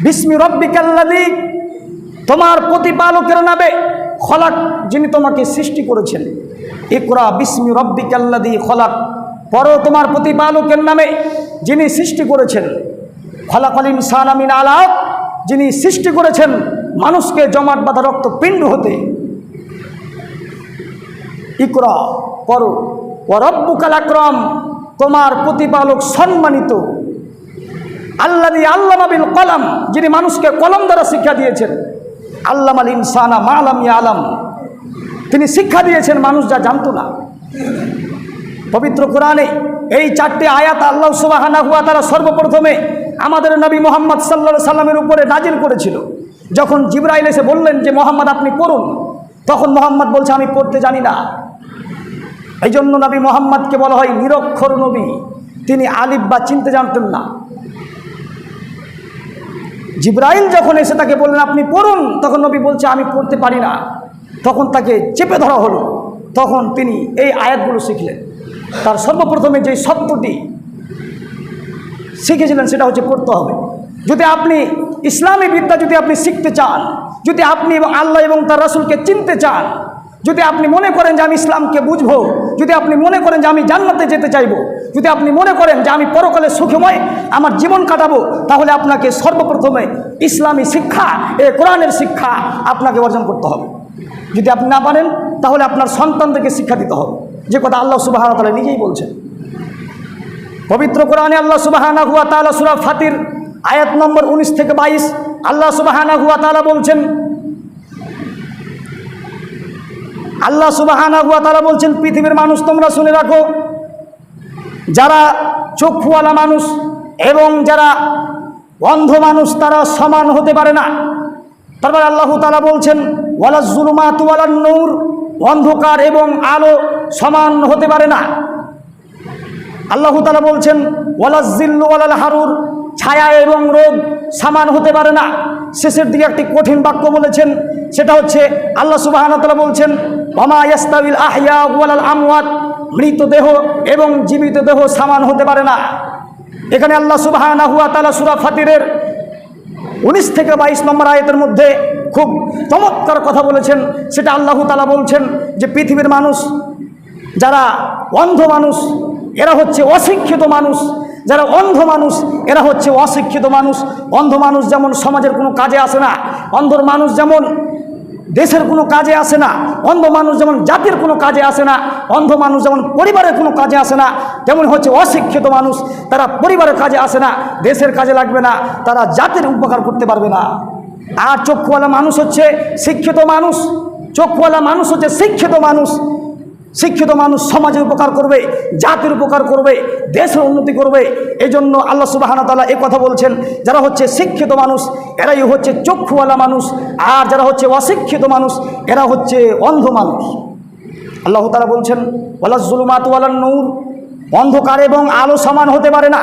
বিস্মি রব্বিকাল্লাযী, তোমার প্রতিপালকের নামে, খলাক, যিনি তোমাকে সৃষ্টি করেছেন। ইকরা বিস্মি রব্বিকাল্লাযী খলাক, পড়ো তোমার প্রতিপালকের নামে যিনি সৃষ্টি করেছেন। খলাকাল ইনসানা মিন আলাক, যিনি সৃষ্টি করেছেন মানুষকে জমাট বাঁধা রক্ত পিণ্ড হতে। ইকরা, পড়ো। ওয়া রব্বুকাল আকরাম, তোমার প্রতিপালক সম্মানিত। আল্লাযী আল্লামা বিল কলম, যিনি মানুষকে কলম দ্বারা শিক্ষা দিয়েছেন। আল্লামাল ইনসানা মা লাম ইয়ালাম, তিনি শিক্ষা দিয়েছেন মানুষ যা জানতো না। পবিত্র কোরআনে এই 4টি আয়াত আল্লাহ সুবহানাহু ওয়া তাআলা সর্বপ্রথমে আমাদের নবী মুহাম্মদ সাল্লাল্লাহু আলাইহি সাল্লামের উপরে নাজিল করেছিল। যখন জিবরাইল এসে বললেন যে মুহাম্মদ আপনি পড়ুন, তখন মুহাম্মদ বলছে আমি পড়তে জানি না। এই জন্য নবী মুহাম্মদকে বলা হয় নিরক্ষর নবী, তিনি আলিফ বা চিনতে জানতেন না। জিবরাইল যখন এসে তাকে বললেন আপনি পড়ুন, তখন নবী বলছে আমি পড়তে পারি না। তখন তাকে চেপে ধরা হলো, তখন তিনি এই আয়াতগুলো শিখলেন। তার সর্বপ্রথমে যে শব্দটি শিখেছিলেন সেটা হচ্ছে পড়তে হবে। যদি আপনি ইসলামী বিদ্যা যদি আপনি শিখতে চান, যদি আপনি আল্লাহ এবং তার রাসূলকে চিনতে চান, যদি আপনি মনে করেন যে আমি ইসলামকে বুঝবো, যদি আপনি মনে করেন যে আমি জান্নাতে যেতে চাইবো, যদি আপনি মনে করেন যে আমি পরকালে সুখময় আমার জীবন কাটাবো, তাহলে আপনাকে সর্বপ্রথমে ইসলামী শিক্ষা, এই কোরআনের শিক্ষা আপনাকে অর্জন করতে হবে। যদি আপনি না পারেন তাহলে আপনার সন্তানদেরকে শিক্ষা দিতে হবে, যে কথা আল্লাহ সুবহানাহু ওয়া তাআলা নিজেই বলছেন। পবিত্র কোরআনে আল্লাহ সুবহানাহু ওয়া তাআলা সূরা ফাতির আয়াত নম্বর 19 থেকে 22 আল্লাহ সুবহানাহু ওয়া তাআলা বলছেন, আল্লাহ সুবহানাহু ওয়া তাআলা বলছেন পৃথিবীর মানুষ তোমরা শুনে রাখো, যারা চক্ষুওয়ালা মানুষ এবং যারা অন্ধ মানুষ তারা সমান হতে পারে না। তারপর আল্লাহ তাআলা বলছেন ওয়ালাজ যুলুমাতু ওয়ালান নূর, অন্ধকার এবং আলো সমান হতে পারে না। আল্লাহ তাআলা বলছেন ওয়ালাজ জিল্লু ওয়ালাল হারুর, ছায়া এবং রোদ সমান হতে পারে না। শেষের দিকে একটি কঠিন বাক্য বলেছেন, সেটা হচ্ছে আল্লাহ সুবহানাহু ওয়া তাআলা বলছেন ওয়ামা ইয়াস্তাবিল আহইয়া ওয়ালাল আমওয়াত, মৃতদেহ এবং জীবিত দেহ সমান হতে পারে না। এখানে আল্লাহ সুবহানাহু ওয়া তাআলা সূরা ফাতিরের 19 থেকে 22 নম্বর আয়াতের মধ্যে খুব চমৎকার কথা বলেছেন। সেটা আল্লাহ তাআলা বলছেন যে পৃথিবীর মানুষ, যারা অন্ধ মানুষ এরা হচ্ছে অশিক্ষিত মানুষ, যারা অন্ধ মানুষ এরা হচ্ছে অশিক্ষিত মানুষ। অন্ধ মানুষ যেমন সমাজের কোনো কাজে আসে না, অন্ধ মানুষ যেমন দেশের কোনো কাজে আসে না, অন্ধ মানুষ যেমন জাতির কোনো কাজে আসে না, অন্ধ মানুষ যেমন পরিবারের কোনো কাজে আসে না, তেমন হচ্ছে অশিক্ষিত মানুষ, তারা পরিবারের কাজে আসে না, দেশের কাজে লাগবে না, তারা জাতির উপকার করতে পারবে না। আর চক্ষুওয়ালা মানুষ হচ্ছে শিক্ষিত মানুষ, চক্ষুওয়ালা মানুষ হচ্ছে শিক্ষিত মানুষ। শিক্ষিত মানুষ সমাজের উপকার করবে, জাতির উপকার করবে, দেশের উন্নতি করবে। এই জন্য আল্লাহ সুবহানাহু ওয়া তাআলা এই কথা বলছেন, যারা হচ্ছে শিক্ষিত মানুষ এরাই হচ্ছে চক্ষুওয়ালা মানুষ, আর যারা হচ্ছে অশিক্ষিত মানুষ এরা হচ্ছে অন্ধ মানুষ। আল্লাহ তাআলা বলছেন ওয়ালাজ যুলুমাতু ওয়ালান নূর, অন্ধকার এবং আলো সমান হতে পারে না।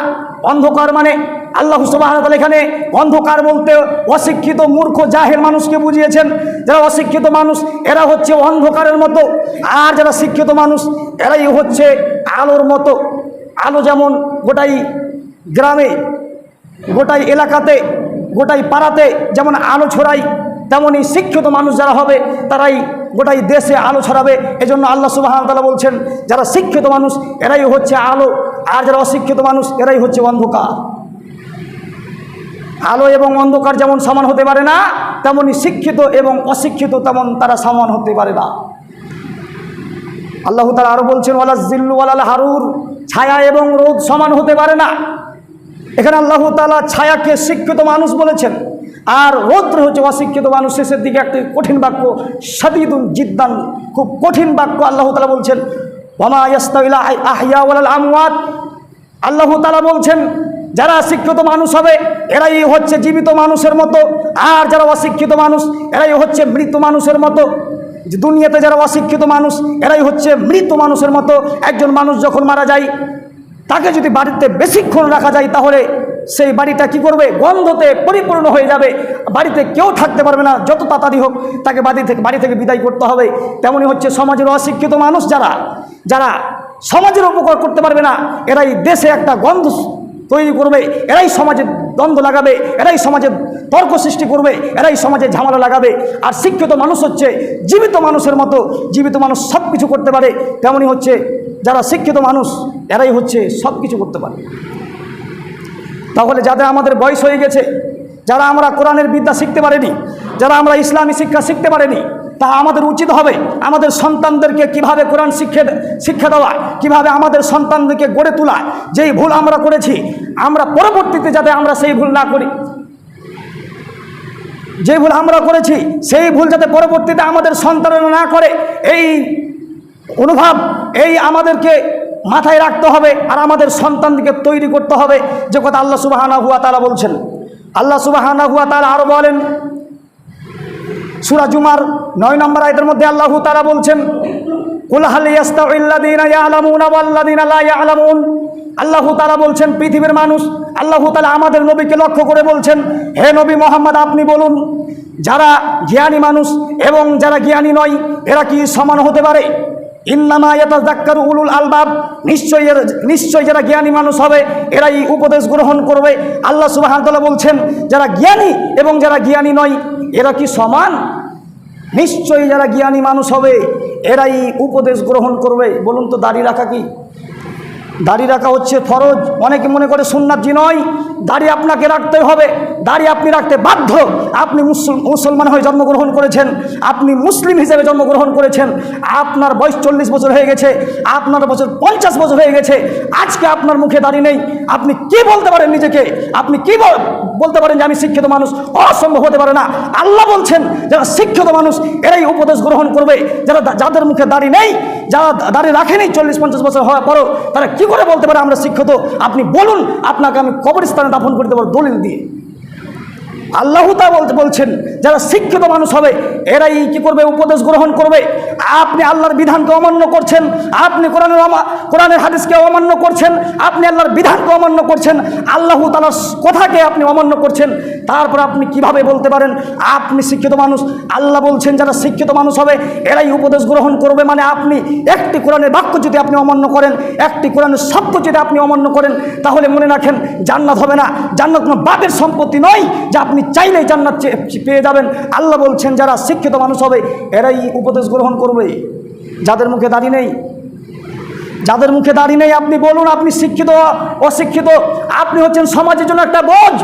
অন্ধকার মানে আল্লাহ সুবহানাহু ওয়া তাআলা এখানে অন্ধকার বলতে অশিক্ষিত মূর্খ জাহেল মানুষকে বুঝিয়েছেন। যারা অশিক্ষিত মানুষ এরা হচ্ছে অন্ধকারের মতো, আর যারা শিক্ষিত মানুষ এরাই হচ্ছে আলোর মতো। আলো যেমন গোটাই গ্রামে, গোটাই এলাকাতে, গোটাই পাড়াতে যেমন আলো ছড়ায়, তেমনই শিক্ষিত মানুষ যারা হবে তারাই গোটাই দেশে আলো ছড়াবে। এজন্য আল্লাহ সুবহানাহু ওয়া তাআলা বলছেন যারা শিক্ষিত মানুষ এরাই হচ্ছে আলো, আর যারা অশিক্ষিত মানুষ এরাই হচ্ছে অন্ধকার। আলো এবং অন্ধকার যেমন সমান হতে পারে না, তেমনি শিক্ষিত এবং অশিক্ষিত তেমন তারা সমান হতে পারে না। আল্লাহ তাআলা আরো বলছেন ওয়ালাজ জিল্লু ওয়ালাল হারুর, ছায়া এবং রোদ সমান হতে পারে না। এখানে আল্লাহ তাআলা ছায়াকে শিক্ষিত মানুষ বলেছেন, আর রৌদ্র হচ্ছে অশিক্ষিত মানুষ। শেষের দিকে একটি কঠিন বাক্য শাদীদুন জিদ্দান, খুব কঠিন বাক্য আল্লাহ তাআলা বলছেন ওয়ামা ইয়াস্তাবিল আহইয়া ওয়ালাল আমওয়াত। আল্লাহ তাআলা বলছেন যারা শিক্ষিত মানুষ হবে এরাই হচ্ছে জীবিত মানুষের মতো, আর যারা অশিক্ষিত মানুষ এরাই হচ্ছে মৃত মানুষের মতো। দুনিয়াতে যারা অশিক্ষিত মানুষ এরাই হচ্ছে মৃত মানুষের মতো। একজন মানুষ যখন মারা যায় তাকে যদি বাড়িতে বেশিক্ষণ রাখা যায় তাহলে সেই বাড়িটা কি করবে, গন্ধতে পরিপূর্ণ হয়ে যাবে, বাড়িতে কেউ থাকতে পারবে না। যত তাড়াতাড়ি হোক তাকে বাড়ি থেকে বিদায় করতে হবে। তেমনই হচ্ছে সমাজের অশিক্ষিত মানুষ যারা সমাজের উপকার করতে পারবে না, এরাই দেশে একটা গন্ধ তৈরি করবে, এরাই সমাজে দ্বন্দ্ব লাগাবে, এরাই সমাজে তর্ক সৃষ্টি করবে, এরাই সমাজে ঝামেলা লাগাবে। আর শিক্ষিত মানুষ হচ্ছে জীবিত মানুষের মতো, জীবিত মানুষ সব কিছু করতে পারে, তেমনই হচ্ছে যারা শিক্ষিত মানুষ এরাই হচ্ছে সব কিছু করতে পারে। তাহলে যাদের আমাদের বয়স হয়ে গেছে, যারা আমরা কোরআনের বিদ্যা শিখতে পারিনি, যারা আমরা ইসলামী শিক্ষা শিখতে পারিনি, তা আমাদের উচিত হবে আমাদের সন্তানদেরকে কিভাবে কোরআন শিক্ষা দেওয়া, কিভাবে আমাদের সন্তানদেরকে গড়ে তোলা। যেই ভুল আমরা করেছি, আমরা পরবর্তীতে যাতে আমরা সেই ভুল না করি, যে ভুল আমরা করেছি সেই ভুল যাতে পরবর্তীতে আমাদের সন্তানরা না করে, এই অনুভব এই আমাদেরকে মাথায় রাখতে হবে। আর আমাদের সন্তানদেরকে তৈরি করতে হবে, যে কথা আল্লাহ সুবহানাহু ওয়া তাআলা বলছেন। আল্লাহ সুবহানাহু ওয়া তাআলা আরো বলেন, সূরা জুমার 9 নম্বর আয়াতের মধ্যে আল্লাহ তাআলা বলছেন, কুল হাল ইয়াস্তাউইল্লাযীনা ইয়ালামুনা ওয়াল্লাযীনা লা ইয়ালামুন। আল্লাহ তাআলা বলছেন পৃথিবীর মানুষ, আল্লাহ তাআলা আমাদের নবীকে লক্ষ্য করে বলছেন, হে নবী মুহাম্মদ আপনি বলুন, যারা জ্ঞানী মানুষ এবং যারা জ্ঞানী নয় এরা কি সমান হতে পারে? ইন্নামা ইয়াতাযাক্কারু উলুল আলবাব, নিশ্চয় যারা জ্ঞানী মানুষ হবে এরাই উপদেশ গ্রহণ করবে। আল্লাহ সুবহানাহু ওয়া তাআলা বলছেন যারা জ্ঞানী এবং যারা জ্ঞানী নয় এরা কি সমান? নিশ্চয়ই যারা জ্ঞানী মানুষ হবে এরাই উপদেশ গ্রহণ করবে। বলুন তো দাড়ি রাখা কি? দাড়ি রাখা হচ্ছে ফরজ। অনেকে মনে করে সুন্নাত জি নয়, দাড়ি আপনাকে রাখতে হবে, দাড়ি আপনি রাখতে বাধ্য। আপনি মুসলমান হয়ে জন্মগ্রহণ করেছেন, আপনি মুসলিম হিসেবে জন্মগ্রহণ করেছেন, আপনার বয়স 40 বছর হয়ে গেছে, আপনার বছর 50 বছর হয়ে গেছে, আজকে আপনার মুখে দাড়ি নেই, আপনি কি বলতে পারেন নিজেকে? আপনি কি বলতে পারেন যে আমি শিক্ষিত মানুষ? অসম্ভব হতে পারে না। আল্লাহ বলছেন যারা শিক্ষিত মানুষ এরাই উপদেশ গ্রহণ করবে। যাদের মুখে দাড়ি নেই, যারা দাড়ি রাখেনি 40-50 বছর হওয়ার পরও, তারা কি করে বলতে পারে আমরা শিক্ষিত? আপনি বলুন, আপনাকে আমি কবরস্থানে দাফন করে দেবো দলিল দিয়ে। আল্লাহ তাআলা বলছেন যারা শিক্ষিত মানুষ হবে এরাই কি করবে? উপদেশ গ্রহণ করবে। আপনি আল্লাহর বিধানকে অমান্য করছেন, আপনি কোরআনের হাদিসকে অমান্য করছেন, আপনি আল্লাহর বিধানকে অমান্য করছেন, আল্লাহ তাআলার কথাকে আপনি অমান্য করছেন, তারপর আপনি কিভাবে বলতে পারেন আপনি শিক্ষিত মানুষ? আল্লাহ বলছেন যারা শিক্ষিত মানুষ হবে এরাই উপদেশ গ্রহণ করবে। মানে আপনি একটি কোরআনের বাক্য যদি আপনি অমান্য করেন, একটি কোরআনের শব্দ যদি আপনি অমান্য করেন, তাহলে মনে রাখেন জান্নাত হবে না। জান্নাত কোনো বাপের সম্পত্তি নয় যে আপনি চাইলেই জান্নাত পেয়ে যাবেন। আল্লাহ বলছেন যারা শিক্ষিত মানুষ হবে এরাই উপদেশ গ্রহণ করবে। যাদের মুখে দাড়ি নেই, যাদের মুখে দাড়ি নেই, আপনি বলুন আপনি শিক্ষিত অশিক্ষিত? আপনি হচ্ছেন সমাজের জন্য একটা বোঝ,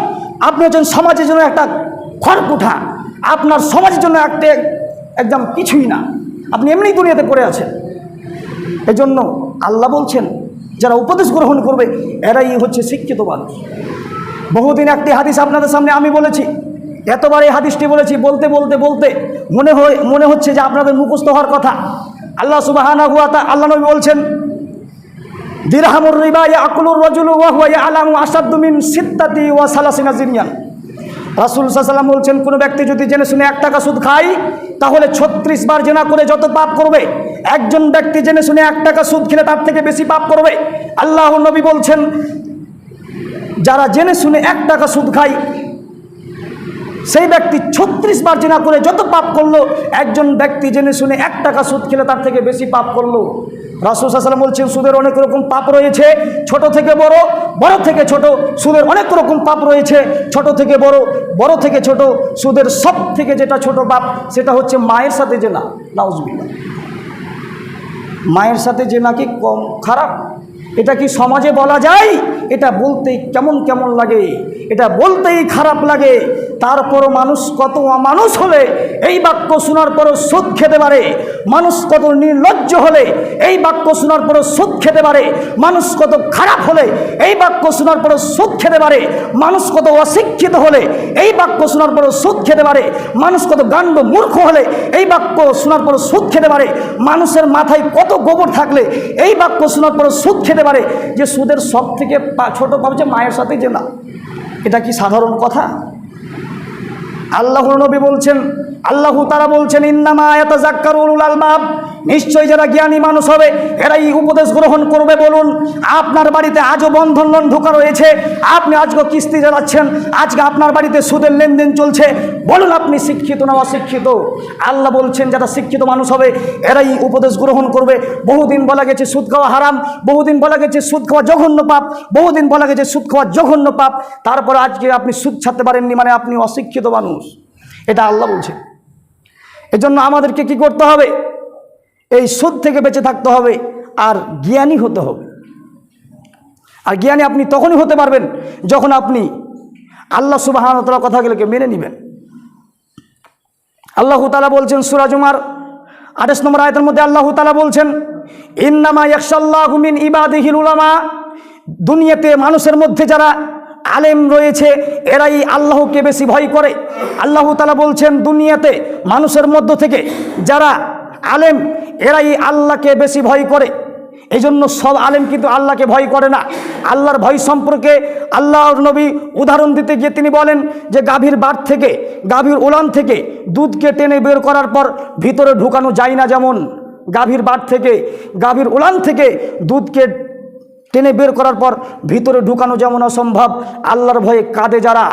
আপনি হচ্ছেন সমাজের জন্য একটা খড়কুঠা, আপনার সমাজের জন্য একদম কিছুই না, আপনি এমনি দুনিয়াতে পড়ে আছেন। এজন্য আল্লাহ বলছেন যারা উপদেশ গ্রহণ করবে এরাই হচ্ছে শিক্ষিত মানুষ। বহুদিন একটি হাদিস আপনাদের সামনে আমি বলেছি, এতবার এই হাদিসটি বলেছি, বলতে বলতে বলতে মনে হচ্ছে যে আপনাদের মুখস্থ হওয়ার কথা। আল্লাহ সুবহানাহু ওয়া তাআলা, আল্লাহ নবী বলছেন, দিরহামুর রিবা ইয়াকুলুর রাজুলু ওয়া হুয়া ইয়ালামু আশাদ্দু মিন সিত্তাতি ওয়া সালাসিনা জিনিয়ান। রাসূল সাল্লাল্লাহু আলাইহি ওয়াসাল্লাম বলছেন কোনো ব্যক্তি যদি জেনে শুনে 1 টাকা সুদ খায় তাহলে 36 বার জেনা করে যত পাপ করবে, একজন ব্যক্তি জেনে শুনে 1 টাকা সুদ খেলে তার থেকে বেশি পাপ করবে। আল্লাহর নবী বলছেন যারা জেনে শুনে 1 টাকা সুদ খায় সেই ব্যক্তি 36 বার জেনা করে যত পাপ করলো, একজন ব্যক্তি জেনে শুনে 1 টাকা সুদ খেলে তার থেকে বেশি পাপ করলো। রাসূল সাল্লাল্লাহু আলাইহি ওয়াসাল্লাম বলছেন সুদের অনেক রকম পাপ রয়েছে, ছোট থেকে বড়, বড় থেকে ছোট। সুদের অনেক রকম পাপ রয়েছে, ছোট থেকে বড়, বড় থেকে ছোট। সুদের সব থেকে যেটা ছোট পাপ সেটা হচ্ছে মায়ের সাথে জেনা। নাউজুবিল্লাহ। মায়ের সাথে জেনা কি কম খারাপ? এটা কি সমাজে বলা যায়? এটা বলতেই কেমন কেমন লাগে, এটা বলতেই খারাপ লাগে। তারপরও মানুষ কত অমানুষ হলে এই বাক্য শোনার পরও সুদ খেতে পারে, মানুষ কত নির্লজ্জ হলে এই বাক্য শোনার পরও সুদ খেতে পারে, মানুষ কত খারাপ হলে এই বাক্য শোনার পরও সুদ খেতে পারে, মানুষ কত অশিক্ষিত হলে এই বাক্য শোনার পরও সুদ খেতে পারে, মানুষ কত গান্ড মূর্খ হলে এই বাক্য শোনার পরও সুদ খেতে পারে, মানুষের মাথায় কত গোবর থাকলে এই বাক্য শোনার পরও সুদ খেতে পারে। যে সুদের সব থেকে ছোট পাপ যে মায়ের সাথে জেনা, এটা কি সাধারণ কথা? আল্লাহর নবী বলছেন আল্লাহ তাআলা বলছেন ইন্নামা ইয়াতাযাক্কারু উলুল আলবাব, নিশ্চয়ই যারা জ্ঞানী মানুষ হবে এরাই উপদেশ গ্রহণ করবে। বলুন, আপনার বাড়িতে আজও বন্ধন লোন ঢোকা রয়েছে, আপনি আজকে কিস্তি চালাচ্ছেন, আজকে আপনার বাড়িতে সুদের লেনদেন চলছে, বলুন আপনি শিক্ষিত না অশিক্ষিত? আল্লাহ বলছেন যারা শিক্ষিত মানুষ হবে এরাই উপদেশ গ্রহণ করবে। বহুদিন বলা গেছে সুদ খাওয়া হারাম, বহুদিন বলা গেছে সুদ খাওয়া জঘন্য পাপ, বহুদিন বলা গেছে সুদ খাওয়া জঘন্য পাপ, তারপর আজকে আপনি সুদ ছাড়তে পারেননি, মানে আপনি অশিক্ষিত মানুষ। এটা আল্লাহ বলছেন। এজন্য আমাদেরকে কি করতে হবে? এই সুদ থেকে বেঁচে থাকতে হবে আর জ্ঞানী হতে হবে। আর জ্ঞানী আপনি তখনই হতে পারবেন যখন আপনি আল্লাহ সুবহানাহু ওয়া তাআলার কথাগুলোকে মেনে নেবেন। আল্লাহ তাআলা বলছেন সূরা জুমার 28 নম্বর আয়াতের মধ্যে আল্লাহ তাআলা বলছেন ইন্নামা ইয়াখশাল্লাহু মিন ইবাদিহিল উলামা, দুনিয়াতে মানুষের মধ্যে যারা আলেম রয়েছে এরাই আল্লাহকে বেশি ভয় করে। আল্লাহ তাআলা বলছেন দুনিয়াতে মানুষের মধ্য থেকে যারা আলেম এরাই আল্লাহকে বেশি ভয় করে। এই জন্য সব আলেম কিন্তু আল্লাহকে ভয় করে না। আল্লাহর ভয় সম্পর্কে আল্লাহর নবী উদাহরণ দিতে গিয়ে তিনি বলেন যে গাভীর বাট থেকে, গাভীর উলান থেকে দুধকে টেনে বের করার পর ভিতরে ঢুকানো যায় না, যেমন গাভীর বাট থেকে, গাভীর উলান থেকে দুধকে টেনে বের করার পর ভিতরে ঢুকানো যেমন অসম্ভব, আল্লাহর ভয়ে কাঁদে যারা,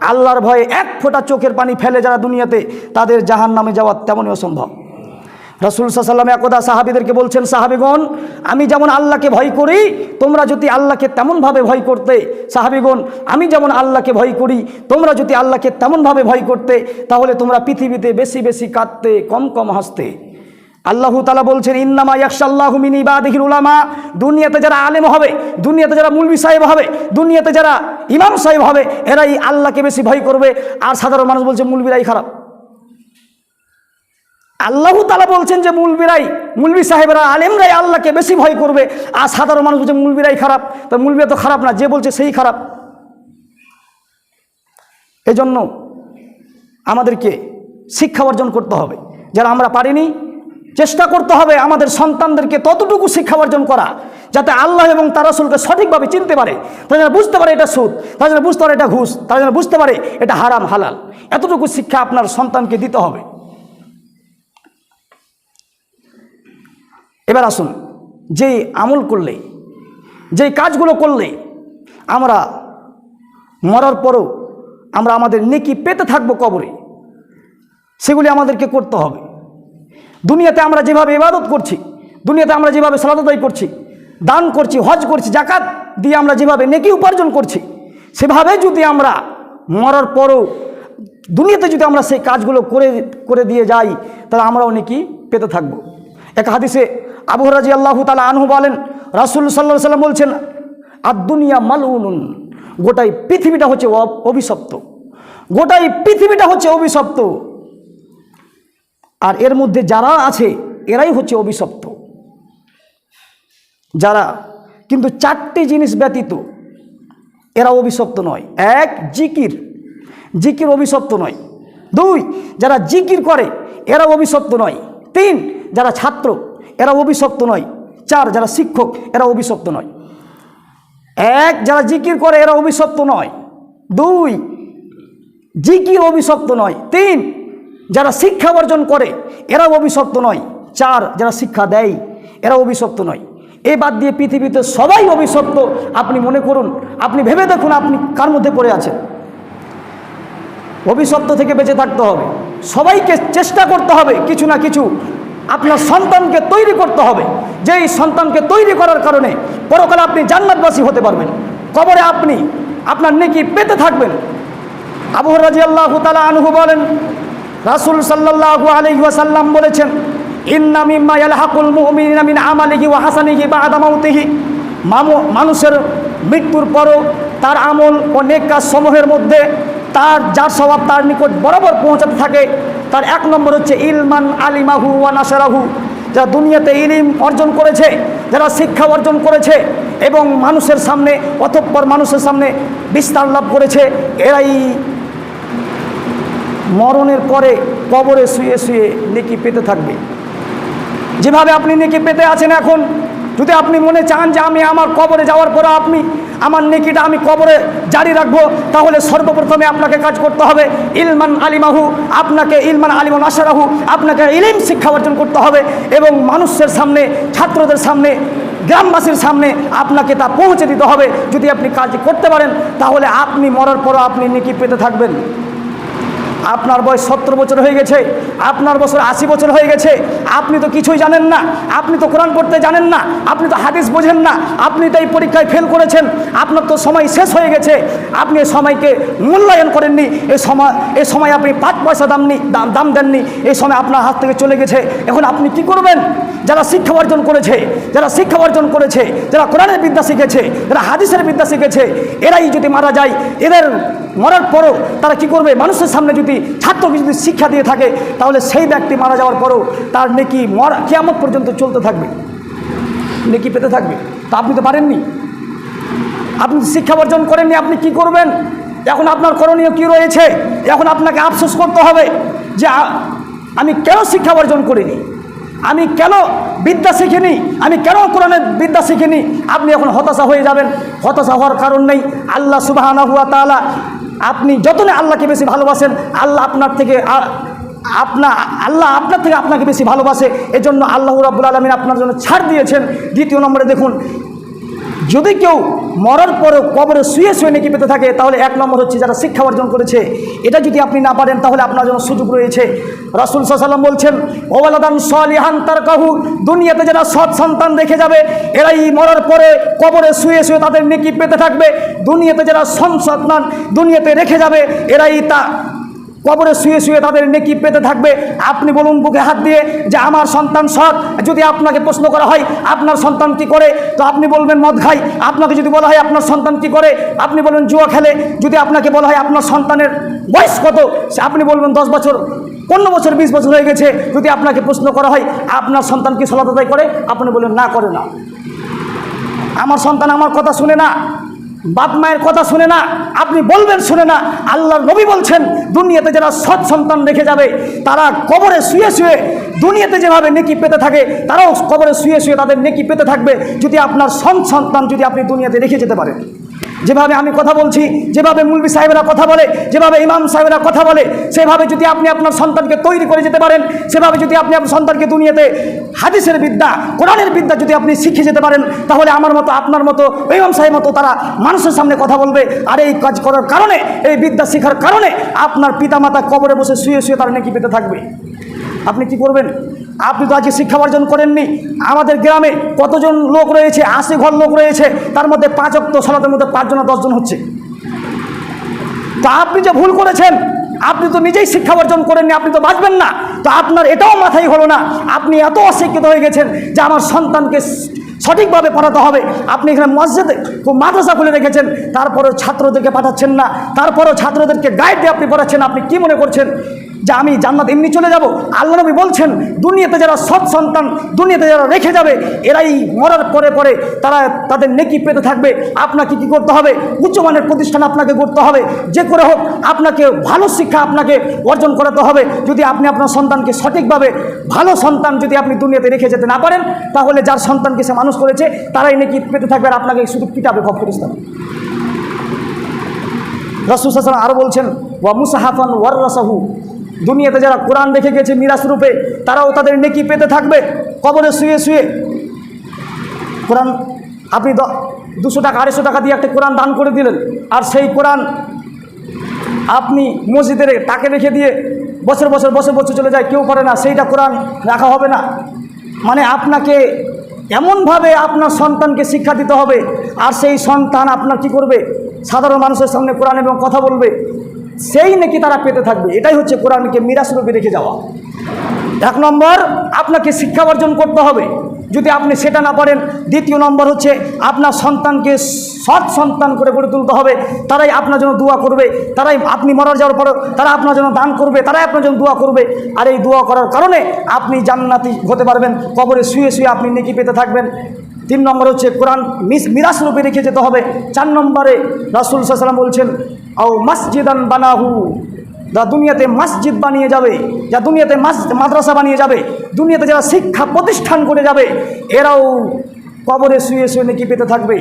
আল্লাহর ভয়ে এক ফোঁটা চোখের পানি ফেলে যারা দুনিয়াতে, তাদের জাহান্নামে যাওয়া তেমনই অসম্ভব। রাসূল সাল্লাল্লাহু আলাইহি ওয়াসাল্লাম একদা সাহাবীদেরকে বলছেন, সাহাবীগণ আমি যেমন আল্লাহকে ভয় করি তোমরা যদি আল্লাহকে তেমনভাবে ভয় করতে, সাহাবীগণ আমি যেমন আল্লাহকে ভয় করি তোমরা যদি আল্লাহকে তেমনভাবে ভয় করতে, তাহলে তোমরা পৃথিবীতে বেশি বেশি কাঁদতে, কম কম হাসতে। আল্লাহ তাআলা বলছেন ইন্নামা ইয়াখশাল্লাহু মিন ইবাদিহিল উলামা, দুনিয়াতে যারা আলেম হবে, দুনিয়াতে যারা মুলবি সাহেব হবে, দুনিয়াতে যারা ইমাম সাহেব হবে এরাই আল্লাহকে বেশি ভয় করবে। আর সাধারণ মানুষ বলছে মুলবিরাই খারাপ। আল্লাহ তাআলা বলছেন যে মুলবি সাহেবরা, আলেমরাই আল্লাহকে বেশি ভয় করবে, আর সাধারণ মানুষ বলছে মুলবিরাই খারাপ। তো মুলবিরা তো খারাপ না, যে বলছে সেই খারাপ। এজন্য আমাদেরকে শিক্ষা অর্জন করতে হবে। যারা আমরা পারিনি, চেষ্টা করতে হবে আমাদের সন্তানদেরকে ততটুকু শিক্ষা অর্জন করা যাতে আল্লাহ এবং তার রাসূলকে সঠিকভাবে চিনতে পারে, তারা যেন বুঝতে পারে এটা সুদ, তারা যেন বুঝতে পারে এটা ঘুষ, তারা যেন বুঝতে পারে এটা হারাম হালাল। এতটুকু শিক্ষা আপনার সন্তানকে দিতে হবে। এবার আসুন, যেই আমল করলে, যেই কাজগুলো করলে আমরা মরার পরও আমরা আমাদের নেকি পেতে থাকবো কবরে, সেগুলি আমাদেরকে করতে হবে। দুনিয়াতে আমরা যেভাবে ইবাদত করছি, দুনিয়াতে আমরা যেভাবে সালাত আদায় করছি, দান করছি, হজ করছি, জাকাত দিয়ে আমরা যেভাবে নেকি উপার্জন করছি, সেভাবে যদি আমরা মরার পরও দুনিয়াতে যদি আমরা সেই কাজগুলো করে দিয়ে যাই, তাহলে আমরাও নেকি পেতে থাকবো। এক হাদিসে আবু হুরায়রা রাদিয়াল্লাহু তাআলা আনহু বলেন, রাসূল সাল্লাল্লাহু আলাইহি ওয়াসাল্লাম বলছেন আদ-দুনিয়া মালউনুন, গোটাই পৃথিবীটা হচ্ছে অভিশপ্ত, গোটাই পৃথিবীটা হচ্ছে অভিশপ্ত, আর এর মধ্যে যারা আছে এরাই হচ্ছে অভিশপ্ত। যারা কিন্তু চারটি জিনিস ব্যতীত এরা অভিশপ্ত নয়। এক, জিকির অভিশপ্ত নয়। দুই, যারা জিকির করে এরা অভিশপ্ত নয়। তিন, যারা ছাত্র এরা অভিশপ্ত নয়। চার, যারা শিক্ষক এরা অভিশপ্ত নয়। এক, যারা জিকির করে এরা অভিশপ্ত নয়। দুই, জিকির অভিশপ্ত নয়। তিন, যারা শিক্ষা অর্জন করে এরা অভিশপ্ত নয়। চার, যারা শিক্ষা দেয় এরা অভিশপ্ত নয়। এই বাদ দিয়ে পৃথিবীতে সবাই অভিশপ্ত। আপনি মনে করুন, আপনি ভেবে দেখুন আপনি কার মধ্যে পড়ে আছেন। অভিশপ্ত থেকে বেঁচে থাকতে হবে। সবাইকে চেষ্টা করতে হবে কিছু না কিছু আপনার সন্তানকে তৈরি করতে হবে, যেই সন্তানকে তৈরি করার কারণে পরকালে আপনি জান্নাতবাসী হতে পারবেন, কবরে আপনি আপনার নেকি পেতে থাকবেন। আবু হুরায়রা রাদিয়াল্লাহু তাআলা আনহু বলেন, রাসূল সাল্লাল্লাহু আলাইহি ওয়াসাল্লাম বলেছেন ইন্না মিম্মা ইয়ালহাকুল মুমিনিনা মিন আমালিহি ওয়া হাসানিহি বা'দা মাউতিহি, মানুষের মৃত্যুর পরও তার আমল ও নেক কাজ সমূহের মধ্যে তার যার স্বভাব তার নিকট বরাবর পৌঁছাতে থাকে, তার এক নম্বর হচ্ছে ইলমান আলিমাহু ওয়া নাশারাহু, যারা দুনিয়াতে ইলম অর্জন করেছে, যারা শিক্ষা অর্জন করেছে এবং মানুষের সামনে অতঃপর মানুষের সামনে বিস্তার লাভ করেছে, এরাই মরণের পরে কবরে শুয়ে শুয়ে নেকি পেতে থাকবে। যেভাবে আপনি নেকি পেতে আছেন এখন, যদি আপনি মনে চান যে আমি আমার কবরে যাওয়ার পরে আপনি আমার নেকিটা আমি কবরে জারি রাখবো, তাহলে সর্বপ্রথমে আপনাকে কাজ করতে হবে ইলমান আলিমাহু, আপনাকে ইলমান আলিমান আশারাহু, আপনাকে ইলম শিক্ষা অর্জন করতে হবে এবং মানুষের সামনে, ছাত্রদের সামনে, গ্রামবাসীর সামনে আপনাকে তা পৌঁছে দিতে হবে। যদি আপনি কাজ করতে পারেন তাহলে আপনি মরার পরও আপনি নেকি পেতে থাকবেন। আপনার বয়স 70 বছর হয়ে গেছে, আপনার বছর 80 বছর হয়ে গেছে, আপনি তো কিছুই জানেন না, আপনি তো কোরআন পড়তে জানেন না, আপনি তো হাদিস বোঝেন না, আপনি তো এই পরীক্ষায় ফেল করেছেন, আপনার তো সময় শেষ হয়ে গেছে, আপনি এই সময়কে মূল্যায়ন করেননি, এই সময় আপনি 5 পয়সা দাম দেননি, এই সময় আপনার হাত থেকে চলে গেছে। এখন আপনি কি করবেন? যারা শিক্ষা অর্জন করেছে, যারা কোরআনের বিদ্যা শিখেছে, যারা হাদিসের বিদ্যা শিখেছে, এরাই যদি মারা যায়, এদের মরার পরও তারা কি করবে? মানুষের সামনে যদি ছাত্রকে যদি শিক্ষা দিয়ে থাকে, তাহলে সেই ব্যক্তি মারা যাওয়ার পরও তার নেকি কিয়ামত পর্যন্ত চলতে থাকবে, নেকি পেতে থাকবে। তা আপনি তো পারেননি, আপনি শিক্ষা অর্জন করেননি, আপনি কি করবেন? এখন আপনার করণীয় কি রয়েছে? এখন আপনাকে আফসোস করতে হবে যে আমি কেন শিক্ষা অর্জন করিনি, আমি কেন বিদ্যা শিখিনি, আমি কেন কোরআনের বিদ্যা শিখিনি। আপনি এখন হতাশা হয়ে যাবেন। হতাশা হওয়ার কারণ নেই। আল্লাহ সুবহানাহু ওয়া তাআলা, আপনি যতই আল্লাহকে বেশি ভালোবাসেন, আল্লাহ আপনার থেকে আপনাকে বেশি ভালোবাসে। এজন্য আল্লাহ রাব্বুল আলামিন আপনার জন্য ছাড় দিয়েছেন। দ্বিতীয় নম্বরে দেখুন, যদি কেউ মরার পরে কবরে শুয়ে শুয়ে নেকি পেতে থাকে, তাহলে 1 নম্বর হচ্ছে যারা শিক্ষা অর্জন করেছে। এটা যদি আপনি না পারেন তাহলে আপনার জন্য সুযোগ রয়েছে। রাসূল সাল্লাল্লাহু আলাইহি ওয়াসাল্লাম বলছেন, ওয়ালাদান সলিহান তারকাহু, দুনিয়াতে যারা সৎ সন্তান রেখে যাবে, এরাই মরার পরে কবরে শুয়ে শুয়ে তাদের নেকি পেতে থাকবে। দুনিয়াতে যারা সন্তান দুনিয়াতে রেখে যাবে, এরাই তা কবরে শুয়ে শুয়ে তাদের নেকি পেতে থাকবে। আপনি বলুন বুকে হাত দিয়ে যে আমার সন্তান সৎ। যদি আপনাকে প্রশ্ন করা হয় আপনার সন্তান কি করে, তো আপনি বলবেন মদ খায়। আপনাকে যদি বলা হয় আপনার সন্তান কি করে, আপনি বলবেন জুয়া খেলে। যদি আপনাকে বলা হয় আপনার সন্তানের বয়স কত, আপনি বলবেন 10 বছর, 15 বছর, 20 বছর হয়ে গেছে। যদি আপনাকে প্রশ্ন করা হয় আপনার সন্তান কি সালাত আদায় করে, আপনি বলবেন না, করে না। আমার সন্তান আমার কথা শুনে না, বাপ মায়ের কথা শুনে না, আপনি বলবেন শুনে না। আল্লাহর নবী বলছেন, দুনিয়াতে যারা সৎ সন্তান রেখে যাবে, তারা কবরে শুয়ে শুয়ে দুনিয়াতে যেভাবে নেকি পেতে থাকে, তারাও কবরে শুয়ে শুয়ে তাদের নেকি পেতে থাকবে। যদি আপনার সন্তান যদি আপনি দুনিয়াতে রেখে যেতে পারেন, যেভাবে আমি কথা বলছি, যেভাবে মুলবি সাহেবরা কথা বলে, যেভাবে ইমাম সাহেবরা কথা বলে, সেভাবে যদি আপনি আপনার সন্তানকে তৈরি করে যেতে পারেন, সেভাবে যদি আপনি আপনার সন্তানকে দুনিয়াতে হাদিসের বিদ্যা, কোরআনের বিদ্যা যদি আপনি শিখে যেতে পারেন, তাহলে আমার মতো, আপনার মতো, ইমাম সাহেব মতো তারা মানুষের সামনে কথা বলবে। আর এই কাজ করার কারণে, এই বিদ্যা শেখার কারণে আপনার পিতামাতা কবরে বসে শুয়ে শুয়ে তারা নেকি পেতে থাকবে। আপনি কি করবেন? আপনি তো আজকে শিক্ষা অর্জন করেননি। আমাদের গ্রামে কতজন লোক রয়েছে? 80 ঘর লোক রয়েছে, তার মধ্যে 5 ওয়াক্ত সালাতের মধ্যে 5 জন 10 জন হচ্ছে। তো আপনি যে ভুল করেছেন, আপনি তো নিজেই শিক্ষা অর্জন করেননি, আপনি তো বাঁচবেন না। তো আপনার এটাও মাথায় হলো না, আপনি এত অশিক্ষিত হয়ে গেছেন যে আমার সন্তানকে সঠিকভাবে পড়াতে হবে। আপনি এখানে মসজিদে মাদ্রাসা খুলে রেখেছেন, তারপরেও ছাত্রদেরকে পাঠাচ্ছেন না, তারপরেও ছাত্রদেরকে গাইড দিয়ে আপনি পড়াচ্ছেন। আপনি কি মনে করছেন যে আমি জান্নাত এমনি চলে যাব? আল্লাহ নবী বলছেন, দুনিয়াতে যারা সৎ সন্তান দুনিয়াতে যারা রেখে যাবে, এরাই মরার পরে পরে তারা তাদের নেকি পেতে থাকবে। আপনাকে কি করতে হবে? উচ্চমানের প্রতিষ্ঠান আপনাকে করতে হবে, যে করে হোক আপনাকে ভালো শিক্ষা আপনাকে অর্জন করাতে হবে। যদি আপনি আপনার সন্তানকে সঠিকভাবে ভালো সন্তান যদি আপনি দুনিয়াতে রেখে যেতে না পারেন, তাহলে যার সন্তানকে সে মানুষ করেছে তারাই নেকি পেতে থাকবে, আর আপনাকে শুধু পিটাবে ফেরেশতারা। রাসূল সাল্লাল্লাহু আলাইহি ওয়াসাল্লাম আরও বলছেন, ওয়া মুসাহাফান ওয়াররাসাহু, দুনিয়াতে যারা কোরআন রেখে গেছে মিরাস রূপে, তারাও তাদের নেকি পেতে থাকবে কবরে শুয়ে শুয়ে। কোরআন আপনি 200 টাকা 250 টাকা দিয়ে একটা কোরআন দান করে দিলেন, আর সেই কোরআন আপনি মসজিদের টাকে রেখে দিয়ে বছর বছর চলে যায়, কেউ করে না, সেইটা কোরআন রাখা হবে না। মানে আপনাকে এমনভাবে আপনার সন্তানকে শিক্ষা দিতে হবে, আর সেই সন্তান আপনার কি করবে? সাধারণ মানুষের সামনে কোরআন এবং কথা বলবে, সেই নাকি তারা পেতে থাকবে। এটাই হচ্ছে কোরআনকে মিরাস রূপে রেখে যাওয়া। 1 নম্বর, আপনাকে শিক্ষা অর্জন করতে হবে। যদি আপনি সেটা না পারেন, দ্বিতীয় নম্বর হচ্ছে আপনার সন্তানকে সৎ সন্তান করে গড়ে তুলতে হবে। তারাই আপনার জন্য দোয়া করবে, তারাই আপনি মারা যাওয়ার পর তারা আপনার জন্য দান করবে, তারাই আপনার জন্য দোয়া করবে। আর এই দোয়া করার কারণে আপনি জান্নাতি হতে পারবেন, কবরে শুয়ে শুয়ে আপনি নেকি পেতে থাকবেন। 3 নম্বর হচ্ছে কোরআন মিরাস রূপে রেখে যেতে হবে। 4 নম্বরে রাসূল সাল্লাল্লাহু আলাইহি ওয়াসাল্লাম বলছেন, আও মাসজিদান বানাহু, যা দুনিয়াতে মসজিদ বানিয়ে যাবে, যা দুনিয়াতে মাদ্রাসা বানিয়ে যাবে, দুনিয়াতে যারা শিক্ষা প্রতিষ্ঠান করে যাবে, এরাও কবরে শুয়ে শুয়ে নেকি পেতে থাকবে।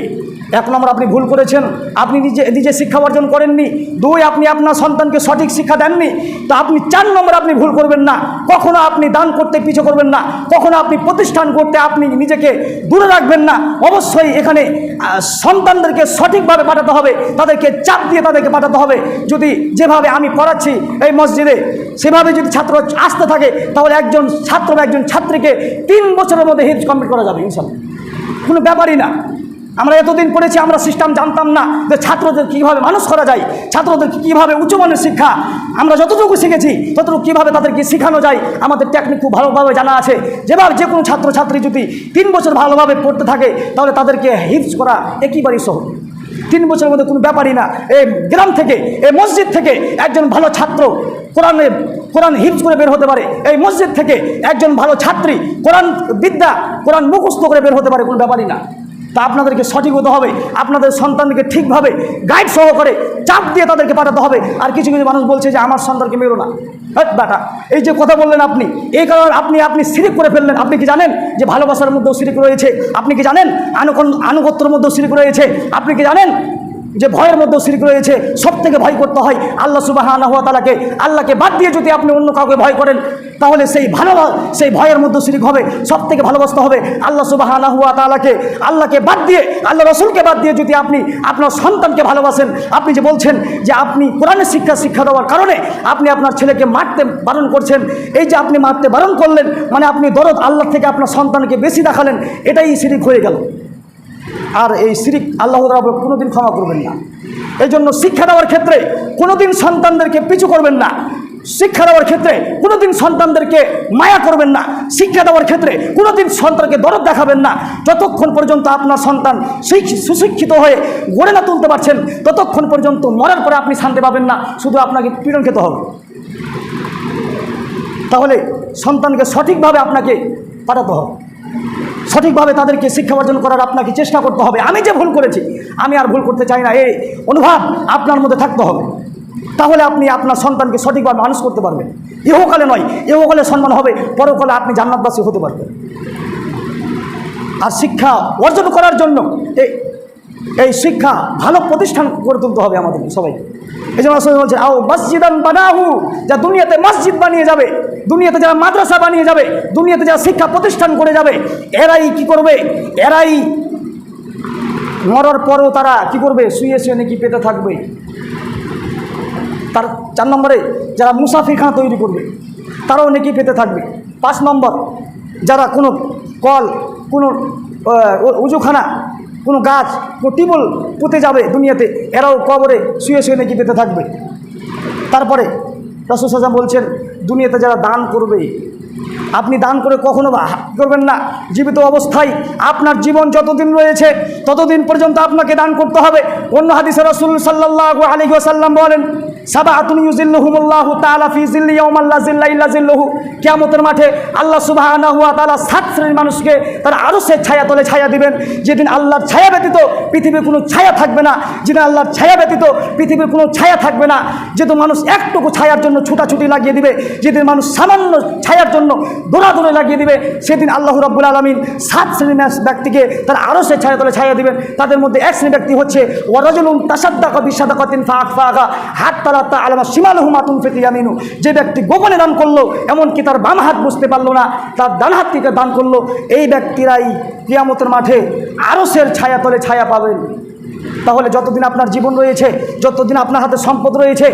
1 নম্বর আপনি ভুল করেছেন, আপনি নিজে শিক্ষা অর্জন করেননি। 2 আপনি আপনার সন্তানকে সঠিক শিক্ষা দেননি। তো আপনি 4 নম্বর আপনি ভুল করবেন না, কখনো আপনি দান করতে পিছু করবেন না, কখনো আপনি প্রতিষ্ঠান করতে আপনি নিজেকে দূরে রাখবেন না। অবশ্যই এখানে সন্তানদেরকে সঠিকভাবে পাঠাতে হবে, তাদেরকে চাপ দিয়ে তাদেরকে পাঠাতে হবে। যদি যেভাবে আমি পড়াচ্ছি এই মসজিদে সেভাবে যদি ছাত্র আসতে থাকে, তাহলে একজন ছাত্র বা একজন ছাত্রীকে 3 বছরের মধ্যে হিফজ কমপ্লিট করা যাবে ইনশাআল্লাহ, কোনো ব্যাপারই না। আমরা এতদিন পড়েছি, আমরা সিস্টেম জানতাম না যে ছাত্রদের কীভাবে মানুষ করা যায়, ছাত্রদেরকে কীভাবে উচ্চমানের শিক্ষা, আমরা যতটুকু শিখেছি ততটুকু কীভাবে তাদেরকে শেখানো যায় আমাদের টেকনিক খুব ভালোভাবে জানা আছে। যেভাবে যে কোনো ছাত্রছাত্রী যদি 3 বছর ভালোভাবে পড়তে থাকে, তাহলে তাদেরকে হিফজ করা একেবারেই সহজ। 3 বছরের মধ্যে কোনো ব্যাপারই না। এই গ্রাম থেকে, এই মসজিদ থেকে একজন ভালো ছাত্র কোরআন হিফজ করে বের হতে পারে। এই মসজিদ থেকে একজন ভালো ছাত্রী কোরআন মুখস্থ করে বের হতে পারে, কোনো ব্যাপারই না। তা আপনাদেরকে সঠিক হতে হবে, আপনাদের সন্তানকে ঠিকভাবে গাইড সহকারে চাপ দিয়ে তাদেরকে পাঠাতে হবে। আর কিছু কিছু মানুষ বলছে যে আমার সন্তানকে মেরো না। বেটা, এই যে কথা বললেন আপনি, এই কারণে আপনি শিরিক করে ফেললেন। আপনি কি জানেন যে ভালোবাসার মধ্যেও শিরিক রয়েছে? আপনি কি জানেন আনুগত্যের মধ্যেও শিরিক রয়েছে? আপনি কি জানেন যে ভয়ের মধ্যেও শিরিক রয়েছে? সব থেকে ভয় করতে হয় আল্লাহ সুবহানাহু ওয়া তাআলাকে। আল্লাহকে বাদ দিয়ে যদি আপনি অন্য কাউকে ভয় করেন, তাহলে সেই ভয়ের মধ্যে শিরিক হবে। সব থেকে ভালোবাসতে হবে আল্লাহ সুবহানাহু ওয়া তাআলাকে। আল্লাহকে বাদ দিয়ে, আল্লাহ রাসূলকে বাদ দিয়ে যদি আপনি আপনার সন্তানকে ভালোবাসেন, আপনি যে বলছেন যে আপনি কোরআনের শিক্ষা দেওয়ার কারণে আপনি আপনার ছেলেকে মারতে বারণ করছেন, এই যে আপনি মারতে বারণ করলেন, মানে আপনি দরদ আল্লাহ থেকে আপনার সন্তানকে বেশি দেখালেন, এটাই শিরিক হয়ে গেল। আর এই শিরিক আল্লাহ রাব্বুল কোনোদিন ক্ষমা করবেন না। এই জন্য শিক্ষা দেওয়ার ক্ষেত্রে কোনোদিন সন্তানদেরকে পিছু করবেন না, শিক্ষা দেওয়ার ক্ষেত্রে কোনোদিন সন্তানদেরকে মায়া করবেন না, শিক্ষা দেওয়ার ক্ষেত্রে কোনোদিন সন্তানকে দরদ দেখাবেন না। যতক্ষণ পর্যন্ত আপনার সন্তান সুশিক্ষিত হয়ে গড়ে না তুলতে পারছেন, ততক্ষণ পর্যন্ত মরার পরে আপনি শান্তি পাবেন না, শুধু আপনাকে পীড়ন খেতে হবে। তাহলে সন্তানকে সঠিকভাবে আপনাকে পাঠাতে হবে, সঠিকভাবে তাদেরকে শিক্ষা অর্জন করার আপনাকে চেষ্টা করতে হবে। আমি যে ভুল করেছি, আমি আর ভুল করতে চাই না, এই অনুভব আপনার মধ্যে থাকতে হবে। তাহলে আপনি আপনার সন্তানকে সঠিকভাবে মানুষ করতে পারবেন। ইহকালে নয়, ইহকালে সম্মান হবে, পরকালে আপনি জান্নাতবাসী হতে পারবেন। আর শিক্ষা অর্জন করার জন্য এই শিক্ষা ভালো প্রতিষ্ঠান গড়ে তুলতে হবে আমাদের সবাইকে। এই জন্য বলছে আও মসজিদান বানাহু, যা দুনিয়াতে মসজিদ বানিয়ে যাবে, দুনিয়াতে যারা মাদ্রাসা বানিয়ে যাবে, দুনিয়াতে যারা শিক্ষা প্রতিষ্ঠান করে যাবে, এরাই কি করবে? এরাই মরার পরও তারা কি করবে? শুয়ে শুয়ে নাকি পেতে থাকবে। তার 4 নম্বরে যারা মুসাফিরখানা তৈরি করবে, তারাও নাকি পেতে থাকবে। 5 নম্বর যারা কোনো কল, কোনো উজুখানা, কোনো গাছ, কোনো টিউবওয়েল পুঁতে যাবে দুনিয়াতে, এরাও কবরে শুয়ে শুয়ে নাকি পেতে থাকবে। তারপরে রাসূল সাল্লাল্লাহু আলাইহি ওয়াসাল্লাম বলছেন, দুনিয়াতে যারা দান করবে, আপনি দান করে কখনো করবেন না। জীবিত অবস্থায় আপনার জীবন যতদিন রয়েছে ততদিন পর্যন্ত আপনাকে দান করতে হবে। অন্য হাদিসে রাসূল সাল্লাল্লাহু আলাইহি ওয়াসাল্লাম বলেন, সাবাআতুন ইউযিল্লুহুমুল্লাহু তাআলা ফি যিল্লি ইয়াওমান লা যিল্লা ইল্লা যিল্লুহু। কিয়ামতের মাঠে আল্লাহ সুবহানাহু ওয়া তাআলা 7 শ্রেণীর মানুষকে তার আরশের ছায়া তলে ছায়া দিবেন, যেদিন আল্লাহর ছায়া ব্যতীত পৃথিবীর কোনো ছায়া থাকবে না, যেদিন আল্লাহর ছায়া ব্যতীত পৃথিবীর কোনো ছায়া থাকবে না, যেদিন মানুষ একটুকু ছায়ার জন্য ছুটাছুটি লাগিয়ে দিবে, যেদিন মানুষ সামান্য ছায়ার জন্য দৌড়াদৌড়ি লাগিয়ে দিবে, সেদিন আল্লাহ রাব্বুল আলামিন 7 শ্রেণীর ব্যক্তিকে তার আরশের ছায়া তলে ছায়া দিবেন। তাদের মধ্যে এক শ্রেণীর ব্যক্তি হচ্ছে ওয়ারাজুলুন তাসাদ্দাকা বিসাদাকাতিন ফাআখফাহা হাত্তা লা তা'লামা শিমালুহু মা তুনফিকু ইয়ামিনু। যে ব্যক্তি গোপনে দান করলো, এমনকি তার বাম হাত বুঝতে পারলো না, তার ডান হাত থেকে দান করলো, এই ব্যক্তিরাই কিয়ামতের মাঠে আরশের ছায়া তলে ছায়া পাবেন। তাহলে যতদিন আপনার জীবন রয়েছে, যতদিন আপনার হাতে সম্পদ রয়েছে,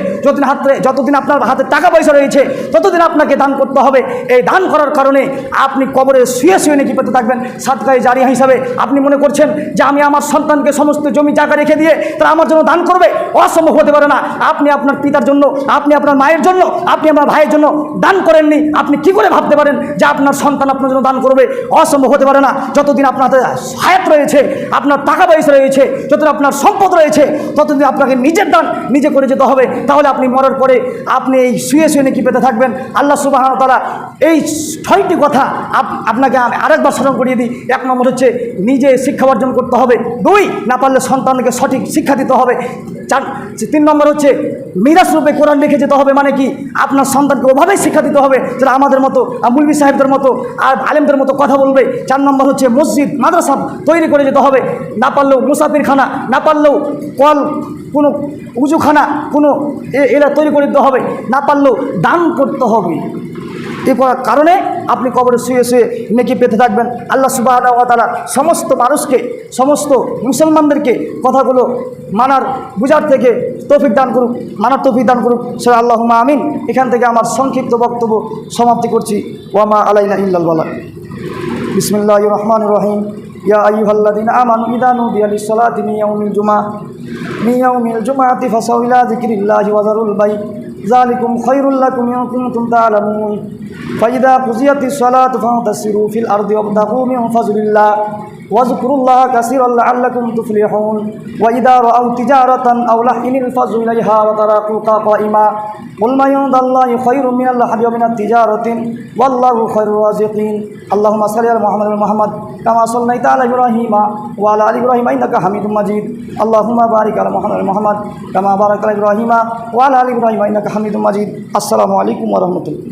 যতদিন আপনার হাতে টাকা পয়সা রয়েছে, ততদিন আপনাকে দান করতে হবে। এই দান করার কারণে আপনি কবরে শুয়ে শুয়ে নাকি পেতে থাকবেন সাদকায়ে জারিয়া হিসাবে। আপনি মনে করছেন যে আমি আমার সন্তানকে সমস্ত জমি জায়গা রেখে দিয়ে তারা আমার জন্য দান করবে, অসম্ভব হতে পারে না। আপনি আপনার পিতার জন্য, আপনি আপনার মায়ের জন্য, আপনি আপনার ভাইয়ের জন্য দান করেননি, আপনি কি করে ভাবতে পারেন যে আপনার সন্তান আপনার জন্য দান করবে? অসম্ভব হতে পারে না। যতদিন আপনার হাতে হায়াত রয়েছে, আপনার টাকা পয়সা রয়েছে, যতদিন আপনার সম্পদ রয়েছে, ততদিন আপনাকে নিজের দান নিজে করে যেতে হবে। তাহলে আপনি মরার পরে আপনি এই শুয়ে শুয়ে নাকি পেতে থাকবেন। আল্লাহ সুবহানাহু ওয়া তাআলা এই 6টি কথা আপনাকে আমি আরেকবার স্মরণ করিয়ে দিই। 1 নম্বর হচ্ছে নিজে শিক্ষা অর্জন করতে হবে। 2 না পারলে সন্তানকে সঠিক শিক্ষা দিতে হবে। 3 নম্বর হচ্ছে মিরাস রূপে কোরআন লিখে যেতে হবে। মানে কি, আপনার সন্তানকে ওভাবেই শিক্ষা দিতে হবে যারা আমাদের মতো মৌলভী সাহেবদের মতো আর আলেমদের মতো কথা বলবে। 4 নম্বর হচ্ছে মসজিদ মাদ্রাসা তৈরি করে যেতে হবে। না পারলেও মুসাফিরখানা, না পারলেও কল কোনো উজুখানা কোনো এরা তৈরি করে দিতে হবে, না পারলেও দান করতে হবে। এ করার কারণে আপনি কবরে শুয়ে শুয়ে নেকি পেতে থাকবেন। আল্লাহ সুবহানাহু ওয়া তাআলা সমস্ত মানুষকে, সমস্ত মুসলমানদেরকে কথাগুলো মানার বুঝার থেকে তৌফিক দান করুক, মানার তৌফিক দান করুক। সে আল্লাহুম্মা আমিন। এখান থেকে আমার সংক্ষিপ্ত বক্তব্য সমাপ্তি করছি। ওয়ামা আলাইনা ইল্লাল বালাগ। বিসমিল্লাহির রহমানির রহিম। ইয়া আইয়ুহাল্লাযীনা আমানু ইযা নুদিয়া লিস-সালাতি মিন ইয়াউমিল জুমআতি ফাসাউ ইলা যিকরিল্লাহি ওয়া যারুল বাই' যালিকুম খায়রুল লাকুম ইন কুনতুম তা'লামুন। ফাইদা কুজিয়াতিস সালাতু ফান্তাসিরু ফিল আরদি ওয়াবতাগু মিন ফাজলিল্লাহ ওয়াজকুরুল্লাহ কাসীরান লাআল্লাকুম তুফলিহুন। ওয়া ইযা রাআউ তিজারাতান আও লাহইন ফাযু ইলাইহা ওয়া তারাকুকা কাইমা কুল মা ইনদাল্লাহি খায়রুম মিনাল লাহবি ওয়া মিনাত তিজারাতিন ওয়াল্লাহু খায়রুর রাযিকিন। আল্লাহুম্মা সাল্লি আলা মুহাম্মাদ ওয়া মুহাম্মাদ কামা সাল্লাইতা আলা ইব্রাহিমা ওয়া আলা আলি ইব্রাহিমা ইন্নাকা হামিদুম মাজিদ। আল্লাহুম্মা বারিক আলা মুহাম্মাদ ওয়া মুহাম্মাদ কামা বারাকতা আলা ইব্রাহিমা ওয়া আলা আলি ইব্রাহিমা ইন্নাকা হামিদুম মাজিদ। আসসালামু আলাইকুম ওয়া রাহমাতুল্লাহ।